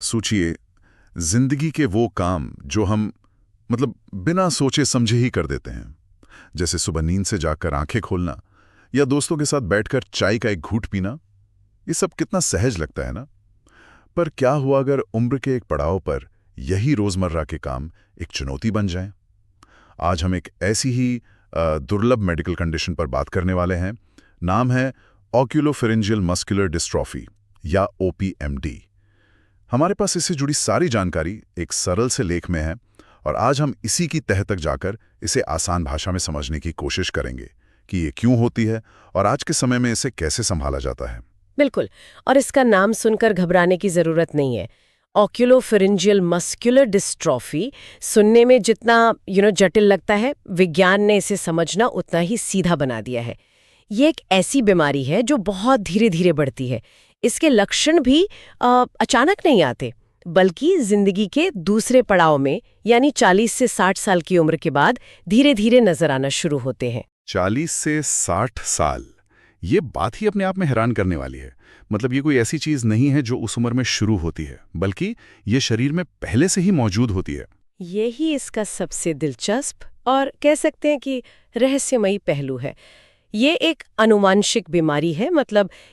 सोचिए, जिंदगी के वो काम जो हम बिना सोचे समझे ही कर देते हैं, जैसे सुबह नींद से जाकर आंखें खोलना या दोस्तों के साथ बैठकर चाय का एक घूंट पीना। ये सब कितना सहज लगता है ना। पर क्या हुआ अगर उम्र के एक पड़ाव पर यही रोजमर्रा के काम एक चुनौती बन जाएं? आज हम एक ऐसी ही दुर्लभ मेडिकल कंडीशन पर बात करने वाले हैं। नाम है ऑक्यूलोफेरिंजियल मस्कुलर डिस्ट्रॉफी या ओपीएमडी। हमारे पास इससे जुड़ी सारी जानकारी एक सरल से लेख में है और आज हम इसी की तह तक जाकर इसे आसान भाषा में समझने की कोशिश करेंगे कि ये क्यों होती है और आज के समय में इसे कैसे संभाला जाता है। बिल्कुल। और इसका नाम सुनकर घबराने की जरूरत नहीं है। ऑक्यूलोफेरिंजियल मस्कुलर डिस्ट्रॉफी सुनने में जितना जटिल लगता है, विज्ञान ने इसे समझना उतना ही सीधा बना दिया है। ये एक ऐसी बीमारी है जो बहुत धीरे धीरे बढ़ती है। इसके लक्षण भी अचानक नहीं आते, बल्कि जिंदगी के दूसरे पड़ाव में यानी 40 से 60 साल की उम्र के बाद धीरे धीरे नजर आना शुरू होते हैं। 40 से 60 साल, ये बात ही अपने आप में हैरान करने वाली है। ये कोई ऐसी चीज नहीं है जो उस उम्र में शुरू होती है, बल्कि ये शरीर में पहले से ही मौजूद होती है। यही इसका सबसे दिलचस्प और कह सकते हैं कि रहस्यमयी पहलू है। ये एक आनुवांशिक बीमारी है,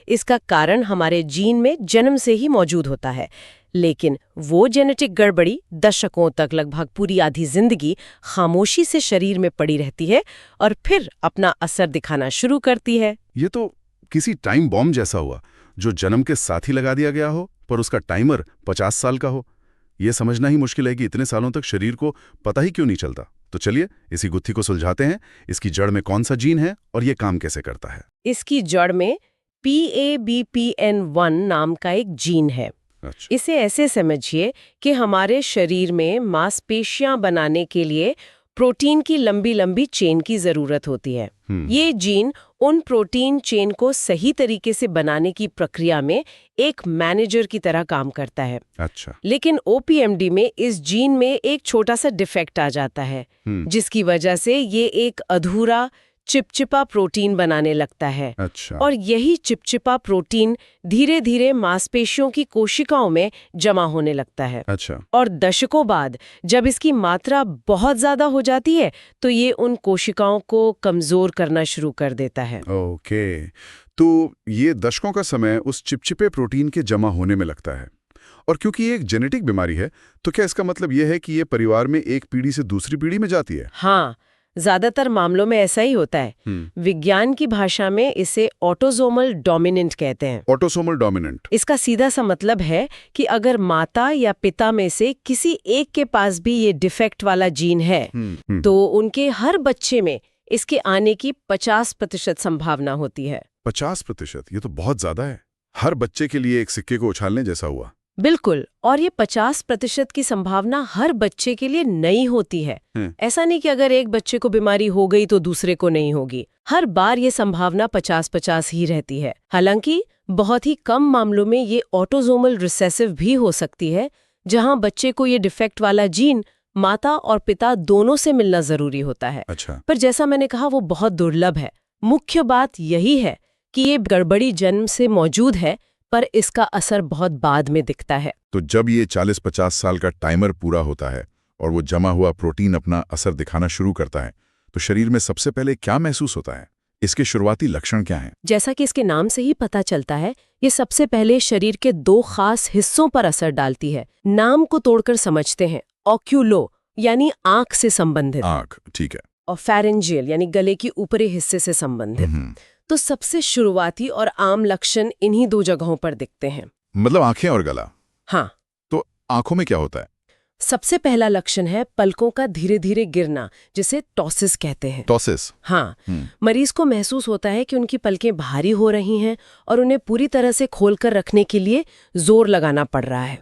इसका कारण हमारे जीन में जन्म से ही मौजूद होता है, लेकिन वो जेनेटिक गड़बड़ी दशकों तक, लगभग पूरी आधी जिंदगी खामोशी से शरीर में पड़ी रहती है और फिर अपना असर दिखाना शुरू करती है। ये तो किसी टाइम बॉम्ब जैसा हुआ जो जन्म के साथ ही लगा दिया गया हो, पर उसका टाइमर 50 साल का हो। ये समझना ही मुश्किल है कि इतने सालों तक शरीर को पता ही क्यों नहीं चलता। तो चलिए इसी गुत्थी को सुलझाते हैं। इसकी जड़ में कौन सा जीन है और ये काम कैसे करता है? इसकी जड़ में PABPN1 नाम का एक जीन है। अच्छा। इसे ऐसे समझिए कि हमारे शरीर में मांसपेशियां बनाने के लिए प्रोटीन की लंबी लंबी चेन की जरूरत होती है। ये जीन उन प्रोटीन चेन को सही तरीके से बनाने की प्रक्रिया में एक मैनेजर की तरह काम करता है। अच्छा। लेकिन ओपीएमडी में इस जीन में एक छोटा सा डिफेक्ट आ जाता है, जिसकी वजह से ये एक अधूरा चिपचिपा प्रोटीन बनाने लगता है। अच्छा। और यही चिपचिपा प्रोटीन धीरे धीरे मांसपेशियों की कोशिकाओं में जमा होने लगता है। अच्छा। और दशकों बाद जब इसकी मात्रा बहुत ज्यादा हो जाती है तो ये उन कोशिकाओं को कमजोर करना शुरू कर देता है। ओके, तो ये दशकों का समय उस चिपचिपे प्रोटीन के जमा होने में लगता है। और क्योंकि ये एक जेनेटिक बीमारी है, तो क्या इसका मतलब ये है कि ये परिवार में एक पीढ़ी से दूसरी पीढ़ी में जाती है? हाँ, ज्यादातर मामलों में ऐसा ही होता है। विज्ञान की भाषा में इसे ऑटोसोमल डोमिनेंट कहते हैं। Autosomal dominant. इसका सीधा सा मतलब है कि अगर माता या पिता में से किसी एक के पास भी ये डिफेक्ट वाला जीन है, तो उनके हर बच्चे में इसके आने की 50% संभावना होती है। 50%? ये तो बहुत ज्यादा है। हर बच्चे के लिए एक सिक्के को उछालने जैसा हुआ। बिल्कुल। और ये 50% की संभावना हर बच्चे के लिए नई होती है। ऐसा नहीं कि अगर एक बच्चे को बीमारी हो गई तो दूसरे को नहीं होगी। हर बार ये संभावना 50-50 ही रहती है। हालांकि बहुत ही कम मामलों में ये ऑटोसोमल रिसेसिव भी हो सकती है, जहां बच्चे को ये डिफेक्ट वाला जीन माता और पिता दोनों से मिलना जरूरी होता है। अच्छा। पर जैसा मैंने कहा, वो बहुत दुर्लभ है। मुख्य बात यही है कि ये गड़बड़ी जन्म से मौजूद है, पर इसका असर बहुत बाद में दिखता है। तो जब ये 40-50 साल का टाइमर पूरा होता है और वो जमा हुआ प्रोटीन अपना असर दिखाना शुरू करता है, तो शरीर में सबसे पहले क्या महसूस होता है? इसके शुरुआती लक्षण क्या हैं? जैसा कि इसके नाम से ही पता चलता है, ये सबसे पहले शरीर के 2 खास हिस्सों पर असर डालती है। नाम को तोड़कर समझते हैं। ऑक्यूलो यानी आंख से संबंधित, आंख, ठीक है। और फेरेंजियल यानी गले की ऊपरी हिस्से से संबंधित। तो सबसे शुरुआती और आम लक्षण इन्हीं 2 जगहों पर दिखते हैं। आंखें और गला? हाँ। तो आंखों में क्या होता है? सबसे पहला लक्षण है पलकों का धीरे धीरे गिरना, जिसे टॉसिस कहते हैं। टॉसिस? हाँ। मरीज को महसूस होता है कि उनकी पलकें भारी हो रही हैं और उन्हें पूरी तरह से खोलकर रखने के लिए जोर लगाना पड़ रहा है।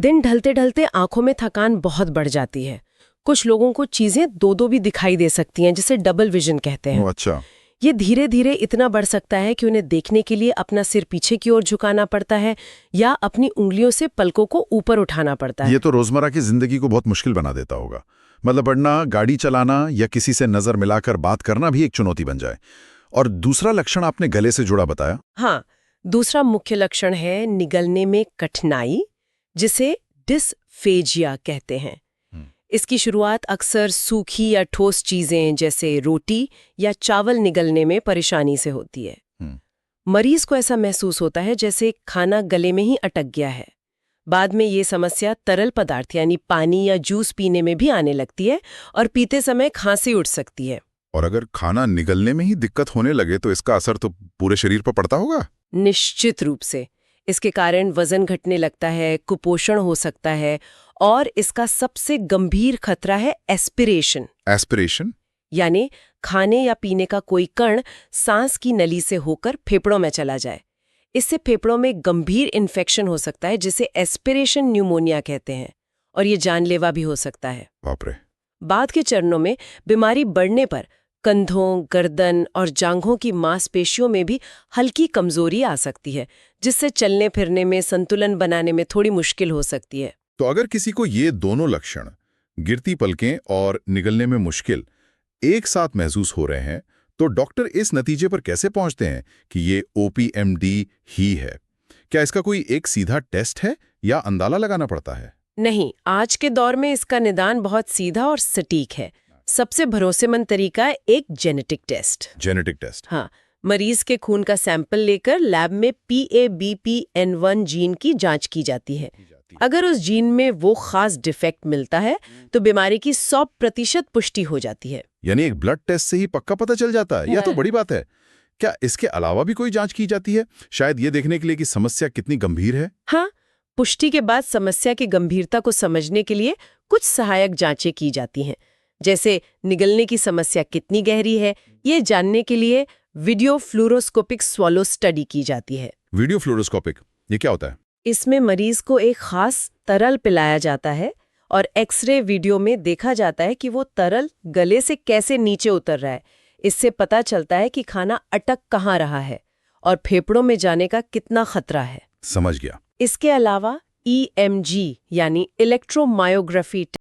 दिन ढलते ढलते आंखों में थकान बहुत बढ़ जाती है। कुछ लोगों को चीजें 2-2 भी दिखाई दे सकती हैं, जिसे डबल विजन कहते हैं। अच्छा। ये धीरे धीरे इतना बढ़ सकता है कि उन्हें देखने के लिए अपना सिर पीछे की ओर झुकाना पड़ता है या अपनी उंगलियों से पलकों को ऊपर उठाना पड़ता है। ये तो रोजमर्रा की जिंदगी को बहुत मुश्किल बना देता होगा। पढ़ना, गाड़ी चलाना या किसी से नजर मिलाकर बात करना भी एक चुनौती बन जाए। और दूसरा लक्षण आपने गले से जुड़ा बताया? हाँ, दूसरा मुख्य लक्षण है निगलने में कठिनाई, जिसे डिस्फेजिया कहते हैं। इसकी शुरुआत अक्सर सूखी या ठोस चीजें जैसे रोटी या चावल निगलने में परेशानी से होती है। मरीज को ऐसा महसूस होता है जैसे खाना गले में ही अटक गया है। बाद में ये समस्या तरल पदार्थ यानी पानी या जूस पीने में भी आने लगती है और पीते समय खांसी उठ सकती है। और अगर खाना निगलने में ही दिक्कत होने लगे तो इसका असर तो पूरे शरीर पर पड़ता होगा। निश्चित रूप से। इसके कारण वजन घटने लगता है, कुपोषण हो सकता है और इसका सबसे गंभीर खतरा है एस्पिरेशन। एस्पिरेशन यानी खाने या पीने का कोई कण सांस की नली से होकर फेफड़ों में चला जाए। इससे फेफड़ों में गंभीर इन्फेक्शन हो सकता है जिसे एस्पिरेशन न्यूमोनिया कहते हैं और ये जानलेवा भी हो सकता है। बाप रे। बाद के चरणों में बीमारी बढ़ने पर कंधों, गर्दन और जांघों की मांसपेशियों में भी हल्की कमजोरी आ सकती है, जिससे चलने फिरने में, संतुलन बनाने में थोड़ी मुश्किल हो सकती है। तो अगर किसी को ये दोनों लक्षण, गिरती पलकें और निगलने में मुश्किल, एक साथ महसूस हो रहे हैं, तो डॉक्टर इस नतीजे पर कैसे पहुंचते हैं कि ये OPMD ही है? क्या इसका कोई एक सीधा टेस्ट है या अंदाजा लगाना पड़ता है? नहीं, आज के दौर में इसका निदान बहुत सीधा और सटीक है। सबसे भरोसेमंद तरीका है एक जेनेटिक टेस्ट। Genetic test? हाँ, मरीज के खून का सैंपल लेकर लैब में PABPN1 जीन की जांच की जाती है। अगर उस जीन में वो खास डिफेक्ट मिलता है तो बीमारी की 100% पुष्टि हो जाती है। यानी एक ब्लड टेस्ट से ही पक्का पता चल जाता है? यह तो बड़ी बात है। क्या इसके अलावा भी कोई जांच की जाती है, शायद ये देखने के लिए कि समस्या कितनी गंभीर है? हाँ, पुष्टि के बाद समस्या की गंभीरता को समझने के लिए कुछ सहायक जांचें की जाती हैं, जैसे निगलने की समस्या कितनी गहरी है, ये जानने के लिए वीडियो फ्लोरोस्कोपिक स्वॉलो स्टडी की जाती है। वीडियो फ्लोरोस्कोपिक, ये क्या होता है? इसमें मरीज को एक खास तरल पिलाया जाता है और एक्सरे वीडियो में देखा जाता है कि वो तरल गले से कैसे नीचे उतर रहा है। इससे पता चलता है कि खाना अटक कहाँ रहा है और फेफड़ों में जाने का कितना खतरा है। समझ गया। इसके अलावा EMG यानी इलेक्ट्रोमायोग्राफी